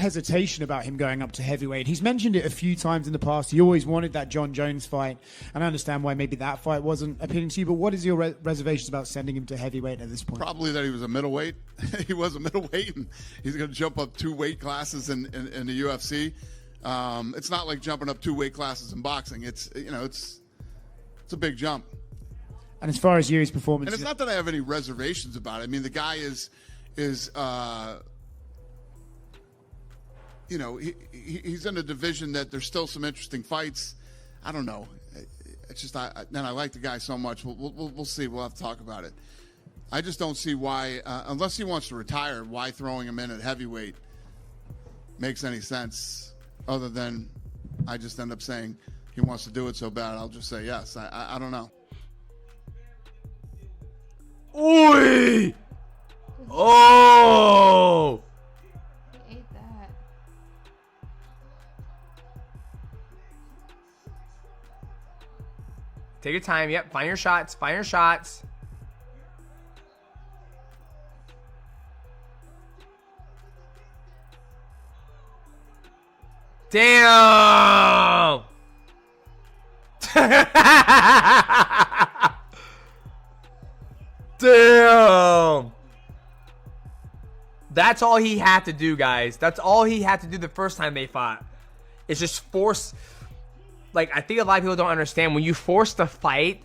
hesitation about him going up to heavyweight. He's mentioned it a few times in the past. He always wanted that John Jones fight, and I understand why maybe that fight wasn't appealing to you, but what is your reservations about sending him to heavyweight at this point? Probably that he was a middleweight. He was a middleweight, and he's going to jump up 2 weight classes in the UFC. It's not like jumping up 2 weight classes in boxing. It's a big jump. And as far as Yuri's performance, and it's not that I have any reservations about it. I mean, the guy is he's in a division that there's still some interesting fights. I don't know. It's just I like the guy so much. We'll see. We'll have to talk about it. I just don't see why, unless he wants to retire, why throwing him in at heavyweight makes any sense. Other than I just end up saying he wants to do it so bad. I'll just say yes. I don't know. Oi! Oh! He ate that. Take your time. Yep. Find your shots. Find your shots. Damn! Damn! That's all he had to do, guys. That's all he had to do the first time they fought. It's just force. Like, I think a lot of people don't understand. When you force the fight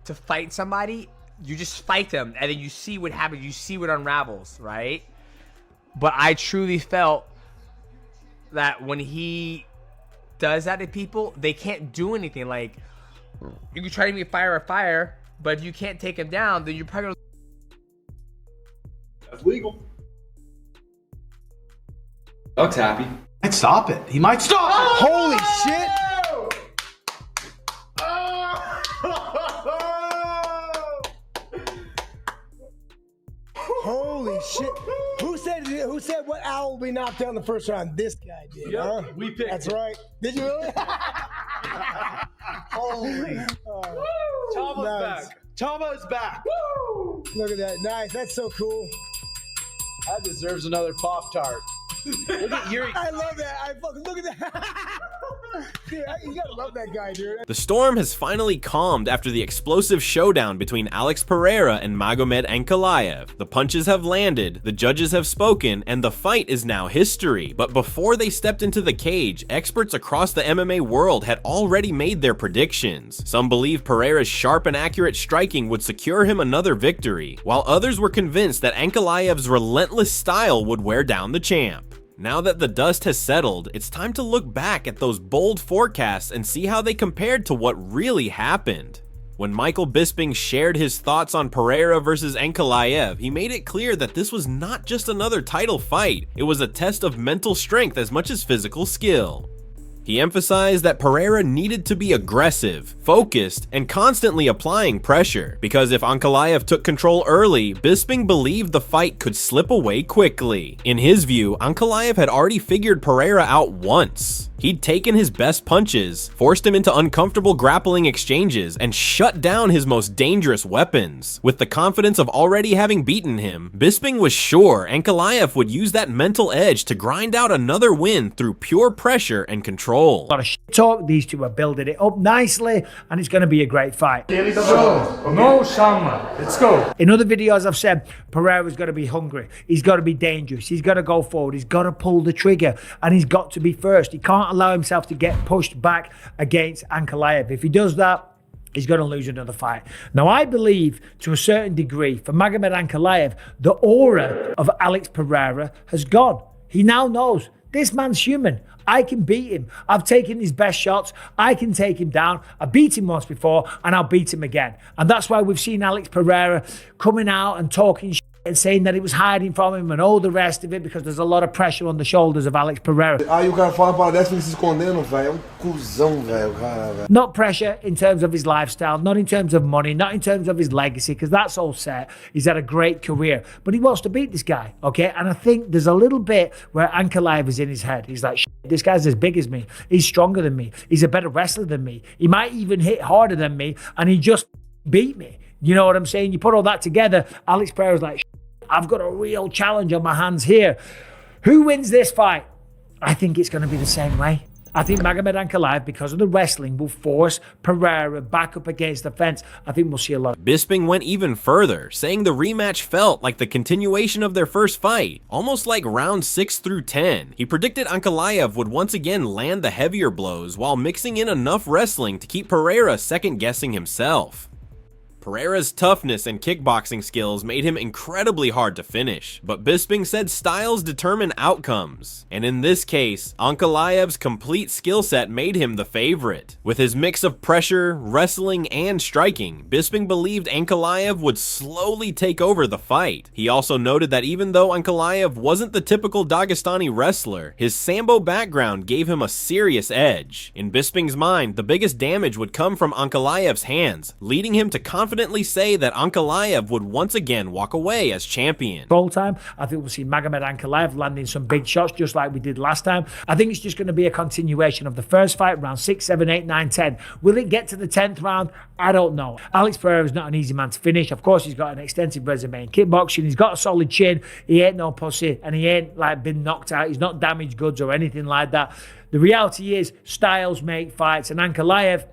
to fight somebody, you just fight them, and then you see what happens. You see what unravels, right? But I truly felt that when he does that to people, they can't do anything. Like, you can try to make fire, but if you can't take him down, then you're probably gonna... That's legal. Doug's happy. Might stop it. He might stop it. holy shit! Holy shit. Who said what owl will be knocked out in the first round? This guy did, huh? We picked That's it. right. Did you really? Holy. Chava's Nice. back. Chava is back. Woo! Look at that. Nice. That's so cool. That deserves another Pop-Tart. Look at Yuri. I love that. I fucking look at that. Dude, you gotta love that guy, dude. The storm has finally calmed after the explosive showdown between Alex Pereira and Magomed Ankalaev. The punches have landed, the judges have spoken, and the fight is now history. But before they stepped into the cage, experts across the MMA world had already made their predictions. Some believe Pereira's sharp and accurate striking would secure him another victory, while others were convinced that Ankalaev's relentless style would wear down the champ. Now that the dust has settled, it's time to look back at those bold forecasts and see how they compared to what really happened. When Michael Bisping shared his thoughts on Pereira versus Ankalaev, he made it clear that this was not just another title fight, it was a test of mental strength as much as physical skill. He emphasized that Pereira needed to be aggressive, focused, and constantly applying pressure, because if Ankalaev took control early, Bisping believed the fight could slip away quickly. In his view, Ankalaev had already figured Pereira out once. He'd taken his best punches, forced him into uncomfortable grappling exchanges, and shut down his most dangerous weapons. With the confidence of already having beaten him, Bisping was sure Ankalaev would use that mental edge to grind out another win through pure pressure and control. A lot of shit talk. These two are building it up nicely, and it's going to be a great fight. No, Shama. Let's go. In other videos, I've said Pereira's got to be hungry. He's got to be dangerous. He's got to go forward. He's got to pull the trigger, and he's got to be first. He can't allow himself to get pushed back against Ankalaev. If he does that, he's going to lose another fight. Now, I believe, to a certain degree, for Magomed Ankalaev, the aura of Alex Pereira has gone. He now knows this man's human. I can beat him. I've taken his best shots. I can take him down. I beat him once before, and I'll beat him again. And that's why we've seen Alex Pereira coming out and talking shit and saying that it was hiding from him and all the rest of it, because there's a lot of pressure on the shoulders of Alex Pereira. Aí o cara fala para dessa e se escondendo, velho. Cuzão, velho, cara, velho. Not pressure in terms of his lifestyle, not in terms of money, not in terms of his legacy, because that's all set. He's had a great career, but he wants to beat this guy, okay? And I think there's a little bit where Ankalaev is in his head. He's like, this guy's as big as me. He's stronger than me. He's a better wrestler than me. He might even hit harder than me, and he just beat me. You know what I'm saying? You put all that together, Alex Pereira's like, I've got a real challenge on my hands here. Who wins this fight? I think it's going to be the same way. I think Magomed Ankalaev, because of the wrestling, will force Pereira back up against the fence. I think we'll see a lot. Bisping went even further, saying the rematch felt like the continuation of their first fight, almost like rounds 6 through 10. He predicted Ankalaev would once again land the heavier blows while mixing in enough wrestling to keep Pereira second-guessing himself. Pereira's toughness and kickboxing skills made him incredibly hard to finish, but Bisping said styles determine outcomes, and in this case, Ankalaev's complete skill set made him the favorite. With his mix of pressure, wrestling, and striking, Bisping believed Ankalaev would slowly take over the fight. He also noted that even though Ankalaev wasn't the typical Dagestani wrestler, his Sambo background gave him a serious edge. In Bisping's mind, the biggest damage would come from Ankalaev's hands, leading him to confidently say that Ankalaev would once again walk away as champion. Full time, I think we'll see Magomed Ankalaev landing some big shots just like we did last time. I think it's just going to be a continuation of the first fight, round 6, 7, 8, 9, 10. Will it get to the 10th round? I don't know. Alex Pereira is not an easy man to finish. Of course, he's got an extensive resume in kickboxing. He's got a solid chin. He ain't no pussy, and he ain't like been knocked out. He's not damaged goods or anything like that. The reality is, styles make fights, and Ankalaev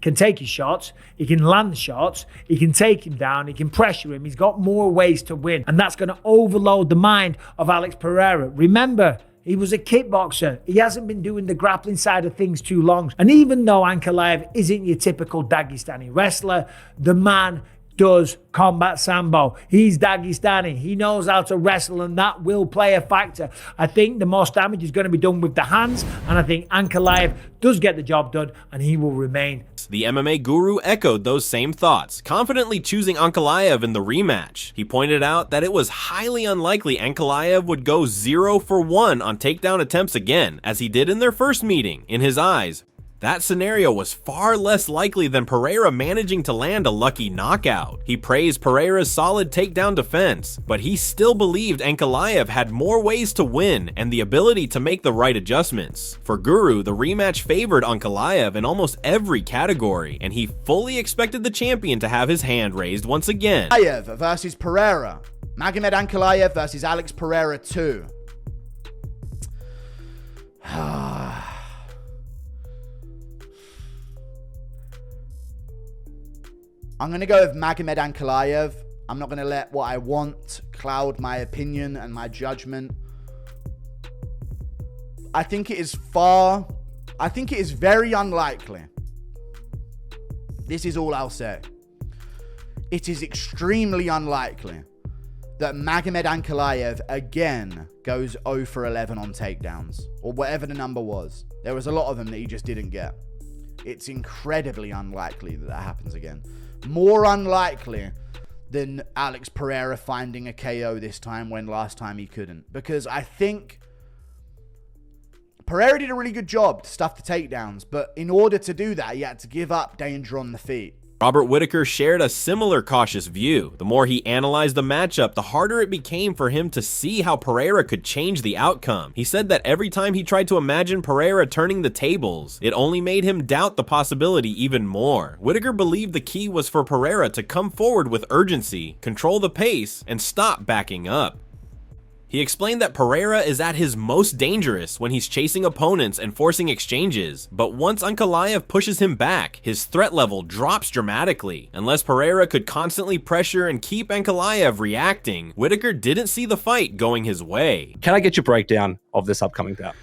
can take his shots, he can land shots, he can take him down, he can pressure him, he's got more ways to win, and that's going to overload the mind of Alex Pereira. Remember, he was a kickboxer. He hasn't been doing the grappling side of things too long. And even though Ankalaev isn't your typical Dagestani wrestler, the man does combat sambo. He's Dagestani. He knows how to wrestle, and that will play a factor. I think the most damage is going to be done with the hands, and I think Ankalaev does get the job done, and he will remain. The MMA guru echoed those same thoughts, confidently choosing Ankalaev in the rematch. He pointed out that it was highly unlikely Ankalaev would go 0 for 1 on takedown attempts again, as he did in their first meeting. In his eyes, that scenario was far less likely than Pereira managing to land a lucky knockout. He praised Pereira's solid takedown defense, but he still believed Ankalaev had more ways to win and the ability to make the right adjustments. For Guru, the rematch favored Ankalaev in almost every category, and he fully expected the champion to have his hand raised once again. Ankalaev versus Pereira. Magomed Ankalaev versus Alex Pereira 2. I'm going to go with Magomed Ankalaev. I'm not going to let what I want cloud my opinion and my judgment. I think it is very unlikely. This is all I'll say. It is extremely unlikely that Magomed Ankalaev again goes 0 for 11 on takedowns, or whatever the number was. There was a lot of them that he just didn't get. It's incredibly unlikely that that happens again. More unlikely than Alex Pereira finding a KO this time when last time he couldn't. Because I think Pereira did a really good job to stuff the takedowns, but in order to do that, he had to give up danger on the feet. Robert Whittaker shared a similar cautious view. The more he analyzed the matchup, the harder it became for him to see how Pereira could change the outcome. He said that every time he tried to imagine Pereira turning the tables, it only made him doubt the possibility even more. Whittaker believed the key was for Pereira to come forward with urgency, control the pace, and stop backing up. He explained that Pereira is at his most dangerous when he's chasing opponents and forcing exchanges, but once Ankalaev pushes him back, his threat level drops dramatically. Unless Pereira could constantly pressure and keep Ankalaev reacting, Whittaker didn't see the fight going his way. Can I get your breakdown of this upcoming bout?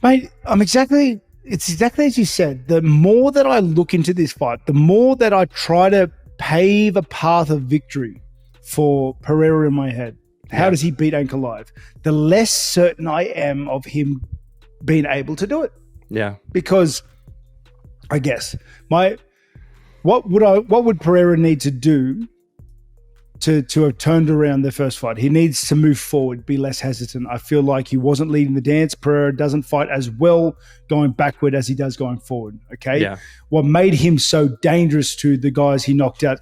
Mate, it's exactly as you said. The more that I look into this fight, the more that I try to pave a path of victory for Pereira in my head. How does he beat Ankalaev? The less certain I am of him being able to do it. Yeah. Because I guess what would Pereira need to do to have turned around their first fight? He needs to move forward, be less hesitant. I feel like he wasn't leading the dance. Pereira doesn't fight as well going backward as he does going forward. Okay. Yeah. What made him so dangerous to the guys he knocked out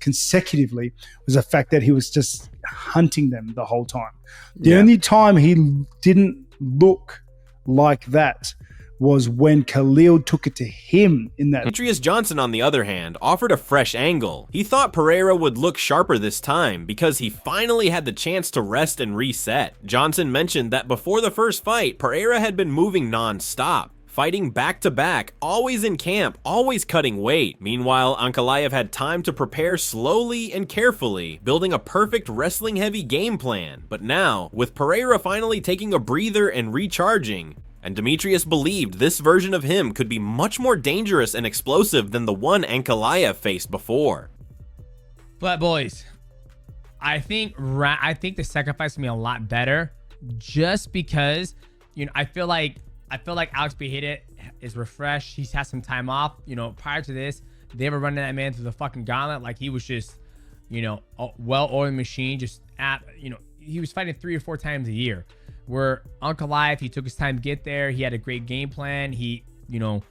consecutively was the fact that he was just hunting them the whole time. The only time he didn't look like that was when Khalil took it to him in that. Demetrius Johnson, on the other hand, offered a fresh angle. He thought Pereira would look sharper this time because he finally had the chance to rest and reset. Johnson mentioned that before the first fight, Pereira had been moving non-stop, fighting back-to-back, always in camp, always cutting weight. Meanwhile, Ankalaev had time to prepare slowly and carefully, building a perfect wrestling-heavy game plan. But now, with Pereira finally taking a breather and recharging, and Demetrius believed this version of him could be much more dangerous and explosive than the one Ankalaev faced before. But boys, I think the second fight's gonna be a lot better, just because, you know, I feel like Alex Pereira is refreshed. He's had some time off. You know, prior to this, they were running that man through the fucking gauntlet like he was just, you know, a well-oiled machine. Just he was fighting 3 or 4 times a year. Where Ankalaev, he took his time to get there. He had a great game plan. He, you know,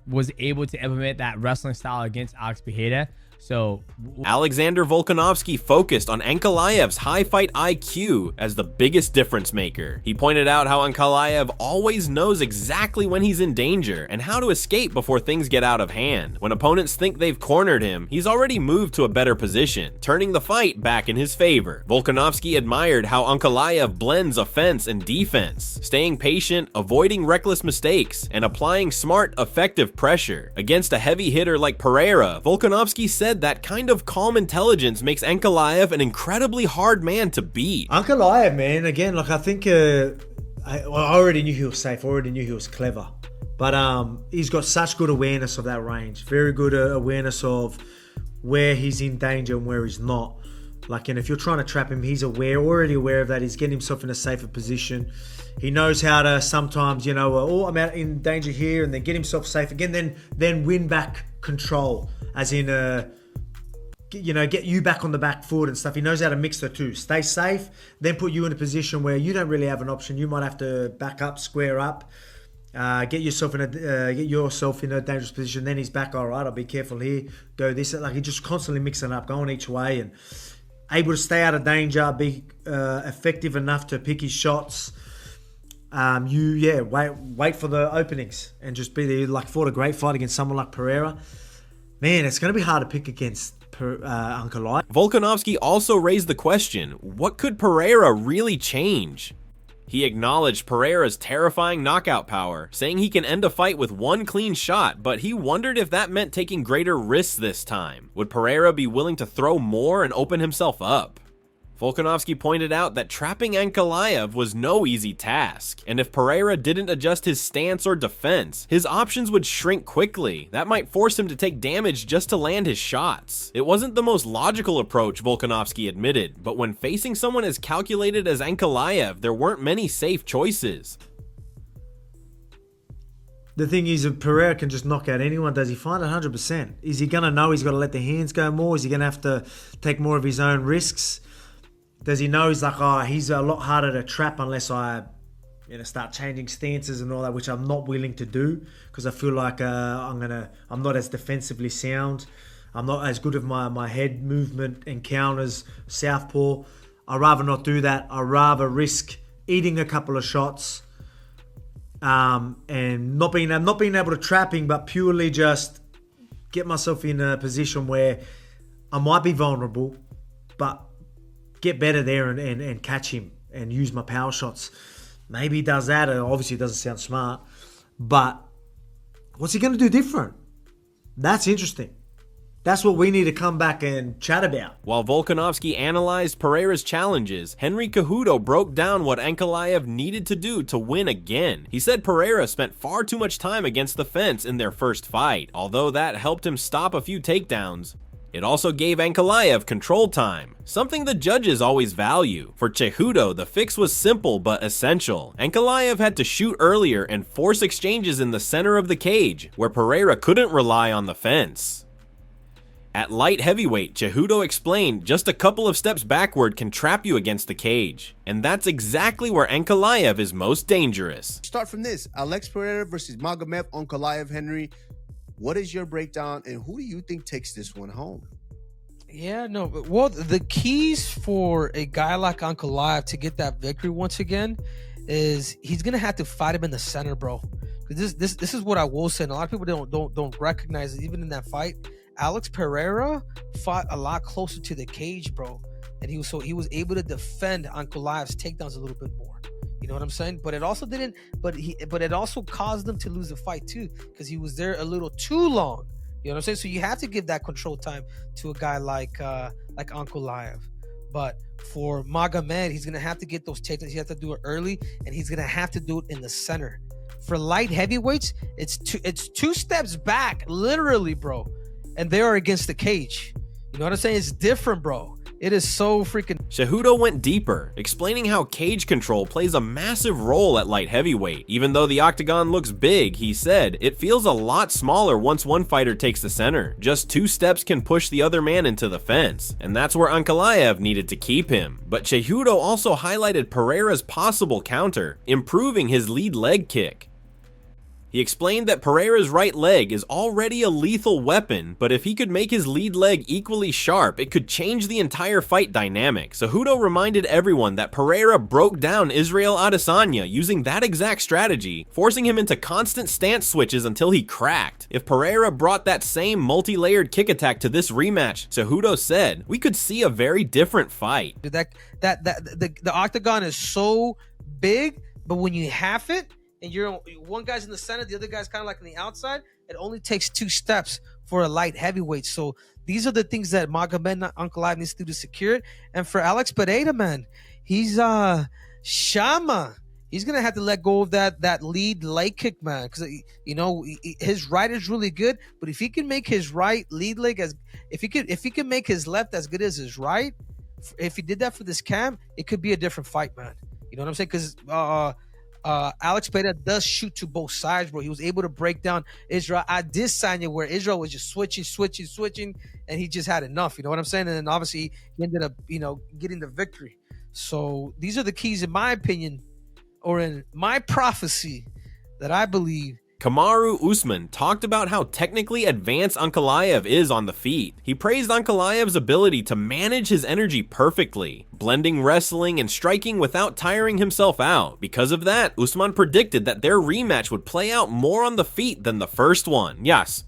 was able to implement that wrestling style against Alex Pereira. So Alexander Volkanovski focused on Ankalaev's high fight IQ as the biggest difference maker. He pointed out how Ankalaev always knows exactly when he's in danger and how to escape before things get out of hand. When opponents think they've cornered him, he's already moved to a better position, turning the fight back in his favor. Volkanovski admired how Ankalaev blends offense and defense, staying patient, avoiding reckless mistakes, and applying smart, effective pressure. Against a heavy hitter like Pereira, Volkanovski said that kind of calm intelligence makes Ankalaev an incredibly hard man to beat. Ankalaev, man, again, like I think I already knew he was safe. I already knew he was clever. But he's got such good awareness of that range. Very good awareness of where he's in danger and where he's not. Like, and if you're trying to trap him, he's already aware of that. He's getting himself in a safer position. He knows how to sometimes, you know, oh, I'm out in danger here, and then get himself safe again, then win back control, as in, you know, get you back on the back foot and stuff. He knows how to mix the two. Stay safe, then put you in a position where you don't really have an option. You might have to back up, square up, get yourself in a dangerous position. Then he's back. All right, I'll be careful here. Go this. Like, he just constantly mixing up, going each way, and able to stay out of danger, be effective enough to pick his shots. Wait for the openings and just be there. Like, fought a great fight against someone like Pereira. Man, it's going to be hard to pick against Ankalaev. Volkanovski also raised the question, what could Pereira really change? He acknowledged Pereira's terrifying knockout power, saying he can end a fight with one clean shot, but he wondered if that meant taking greater risks this time. Would Pereira be willing to throw more and open himself up? Volkanovski pointed out that trapping Ankalaev was no easy task, and if Pereira didn't adjust his stance or defense, his options would shrink quickly. That might force him to take damage just to land his shots. It wasn't the most logical approach, Volkanovski admitted, but when facing someone as calculated as Ankalaev, there weren't many safe choices. The thing is, if Pereira can just knock out anyone, does he find it 100%? Is he going to know he's got to let the hands go more? Is he going to have to take more of his own risks? Does he know he's like, oh, he's a lot harder to trap unless I, you know, start changing stances and all that, which I'm not willing to do because I feel like I'm not as defensively sound. I'm not as good with my head movement and counters, southpaw. I'd rather not do that. I'd rather risk eating a couple of shots and not being able to trap him, but purely just get myself in a position where I might be vulnerable, but get better there and catch him and use my power shots. Maybe he does that. Obviously, it doesn't sound smart. But what's he going to do different? That's interesting. That's what we need to come back and chat about. While Volkanovski analyzed Pereira's challenges, Henry Cejudo broke down what Ankalaev needed to do to win again. He said Pereira spent far too much time against the fence in their first fight. Although that helped him stop a few takedowns, it also gave Ankalaev control time, something the judges always value. For Cejudo, the fix was simple but essential. Ankalaev had to shoot earlier and force exchanges in the center of the cage, where Pereira couldn't rely on the fence. At light heavyweight, Cejudo explained just a couple of steps backward can trap you against the cage, and that's exactly where Ankalaev is most dangerous. Start from this, Alex Pereira versus Magomed Ankalaev. Henry, what is your breakdown, and who do you think takes this one home? Yeah, no, well, the keys for a guy like Ankalaev to get that victory once again is he's gonna have to fight him in the center, bro. This is what I will say. And a lot of people don't recognize it. Even in that fight, Alex Pereira fought a lot closer to the cage, bro, and he was able to defend Ankalaev's takedowns a little bit more. You know what I'm saying? But it also didn't. But it also caused them to lose the fight too, because he was there a little too long. You know what I'm saying? So you have to give that control time to a guy like Ankalaev. But for Magomed, he's gonna have to get those takedowns. He has to do it early, and he's gonna have to do it in the center. For light heavyweights, it's two steps back, literally, bro, and they are against the cage. You know what I'm saying? It's different, bro. It is so freaking... Cejudo went deeper, explaining how cage control plays a massive role at light heavyweight. Even though the octagon looks big, he said, it feels a lot smaller once one fighter takes the center. Just 2 steps can push the other man into the fence, and that's where Ankalaev needed to keep him. But Cejudo also highlighted Pereira's possible counter, improving his lead leg kick. He explained that Pereira's right leg is already a lethal weapon, but if he could make his lead leg equally sharp, it could change the entire fight dynamic. Cejudo reminded everyone that Pereira broke down Israel Adesanya using that exact strategy, forcing him into constant stance switches until he cracked. If Pereira brought that same multi-layered kick attack to this rematch, Cejudo said, we could see a very different fight. The octagon is so big, but when you half it, and one guy's in the center, the other guy's kind of like on the outside, it only takes 2 steps for a light heavyweight. So these are the things that Magomed Ankalaev needs to do to secure it. And for Alex Pereira, man, he's Shama. He's gonna have to let go of that lead leg kick, man, because his right is really good, but if he can make his right lead leg if he can make his left as good as his right, if he did that for this camp, it could be a different fight, man. You know what I'm saying? Because Alex Pereira does shoot to both sides, bro. He was able to break down Israel Adesanya, where Israel was just switching, and he just had enough. You know what I'm saying? And then obviously he ended up, getting the victory. So these are the keys, in my opinion, or in my prophecy, that I believe. Kamaru Usman talked about how technically advanced Ankalaev is on the feet. He praised Ankalaev's ability to manage his energy perfectly, blending wrestling and striking without tiring himself out. Because of that, Usman predicted that their rematch would play out more on the feet than the first one. Yes.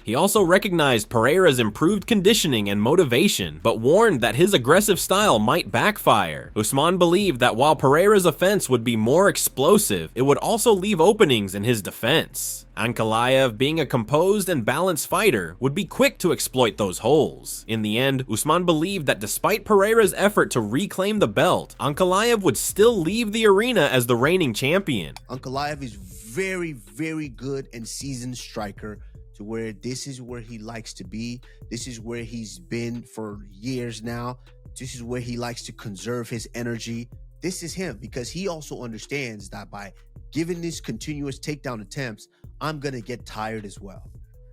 He also recognized Pereira's improved conditioning and motivation, but warned that his aggressive style might backfire. Usman believed that while Pereira's offense would be more explosive, it would also leave openings in his defense. Ankalaev, being a composed and balanced fighter, would be quick to exploit those holes. In the end, Usman believed that despite Pereira's effort to reclaim the belt, Ankalaev would still leave the arena as the reigning champion. Ankalaev is very, very good and seasoned striker, to where this is where he likes to be. This is where he's been for years now. This is where he likes to conserve his energy. This is him, because he also understands that by giving these continuous takedown attempts, I'm going to get tired as well.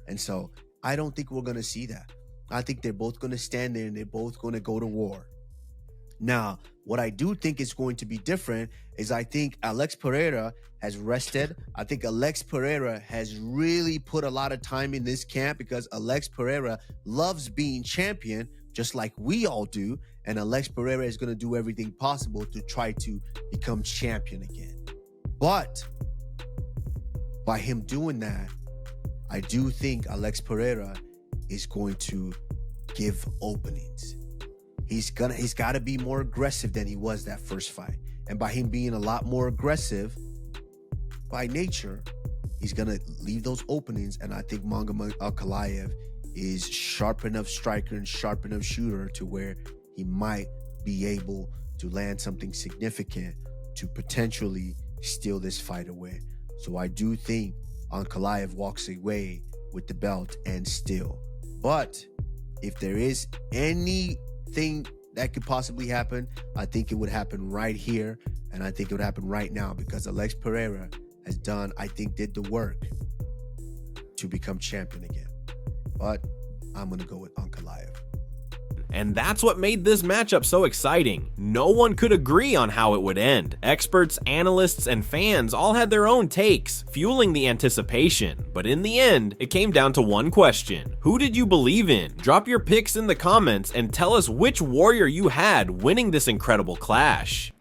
And so I don't think we're going to see that. I think they're both going to stand there and they're both going to go to war. Now, what I do think is going to be different is I think Alex Pereira has rested. I think Alex Pereira has really put a lot of time in this camp, because Alex Pereira loves being champion, just like we all do. And Alex Pereira is going to do everything possible to try to become champion again. But by him doing that, I do think Alex Pereira is going to give openings. He's got to be more aggressive than he was that first fight. And by him being a lot more aggressive by nature, he's going to leave those openings. And I think Magomed Ankalaev is sharp enough striker and sharp enough shooter to where he might be able to land something significant to potentially steal this fight away. So I do think Ankalaev walks away with the belt and still. But if there is anything that could possibly happen, I think it would happen right here, and I think it would happen right now, because Alex Pereira has did the work to become champion again. But I'm gonna go with Ankalaev. And that's what made this matchup so exciting. No one could agree on how it would end. Experts, analysts, and fans all had their own takes, fueling the anticipation. But in the end, it came down to one question. Who did you believe in? Drop your picks in the comments and tell us which warrior you had winning this incredible clash.